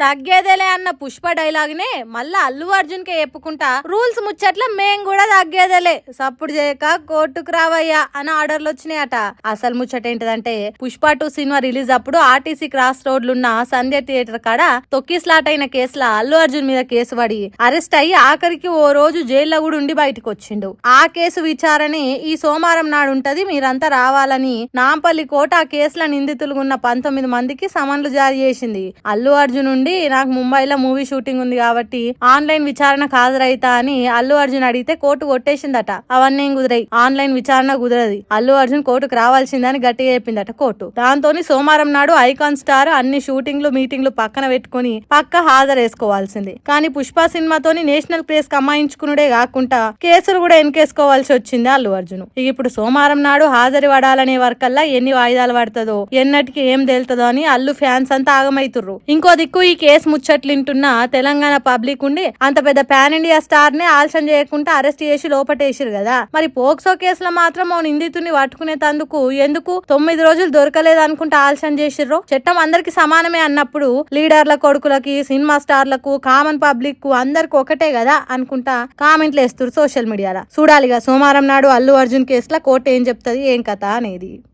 తగ్గేదేలే అన్న పుష్ప డైలాగ్ నే మళ్ళా అల్లు అర్జున్ కే చెప్పుకుంటా రూల్స్ ముచ్చట్ల మేం కూడా తగ్గేదేలే సప్పుడు చేయక కోర్టుకు రావయ్యా అని ఆర్డర్లు వచ్చినాయట. అసలు ముచ్చట ఏంటిదంటే పుష్ప 2 సినిమా రిలీజ్ అప్పుడు ఆర్టీసీ క్రాస్ రోడ్లున్న సంధ్య థియేటర్ కాడ తొక్కిస్లాట్ అయిన కేసుల అల్లు అర్జున్ మీద కేసు పడి అరెస్ట్ అయ్యి ఆఖరికి ఓ రోజు జైల్లో కూడా ఉండి బయటకు వచ్చిండు. ఆ కేసు విచారణే ఈ సోమవారం నాడు ఉంటది, మీరంతా రావాలని నాంపల్లి కోర్టు ఆ కేసుల నిందితులుగా ఉన్న 19 మందికి సమన్లు జారీ చేసింది. అల్లు అర్జున్ ఉండి నాకు ముంబైలో మూవీ షూటింగ్ ఉంది కాబట్టి ఆన్లైన్ విచారణకు హాజరైతా అని అల్లు అర్జున్ అడిగితే కోర్టు కొట్టేసిందట. అవన్నీ కుదిరాయి, ఆన్లైన్ విచారణ కుదరది, అల్లు అర్జున్ కోర్టుకు రావాల్సిందని గట్టిగా చెప్పిందట కోర్టు. దాంతోని సోమవారం నాడు ఐకాన్ స్టార్ అన్ని షూటింగ్లు మీటింగ్లు పక్కన పెట్టుకుని పక్క హాజరేసుకోవాల్సింది. కానీ పుష్ప సినిమాతోని నేషనల్ క్రేజ్ కమాయించుకునుడే కాకుండా కేసులు కూడా ఎన్కేసుకోవాల్సి వచ్చింది అల్లు అర్జున్. ఇప్పుడు సోమవారం నాడు హాజరు పడాలనే వరకల్లా ఎన్ని వాయిదాలు పడుతుందో ఎన్నటికి ఏం తేలుతుందో అని అల్లు ఫ్యాన్స్ అంతా ఆగమైతుర్రు. ఇంకో దిక్కు ఈ కేసు ముచ్చట్లింటున్న తెలంగాణ పబ్లిక్ ఉండి అంత పెద్ద పాన్ ఇండియా స్టార్ నే ఆలస్యం చేయకుండా అరెస్ట్ చేసి లోపటేసిరు కదా, మరి పోక్సో కేసులో మాత్రం ఓ నిందితుని పట్టుకునే తందుకు ఎందుకు 9 రోజులు దొరకలేదు అనుకుంటా ఆలస్యం చేసిర్రు. చట్టం అందరికి సమానమే అన్నప్పుడు లీడర్ల కొడుకులకి సినిమా స్టార్లకు కామన్ పబ్లిక్ కు అందరికి ఒకటే కదా అనుకుంటా కామెంట్లు వేస్తున్నారు సోషల్ మీడియాలో. చూడాలిగా సోమవారం నాడు అల్లు అర్జున్ కేసులో కోర్టు ఏం చెప్తుంది ఏం కథ అనేది.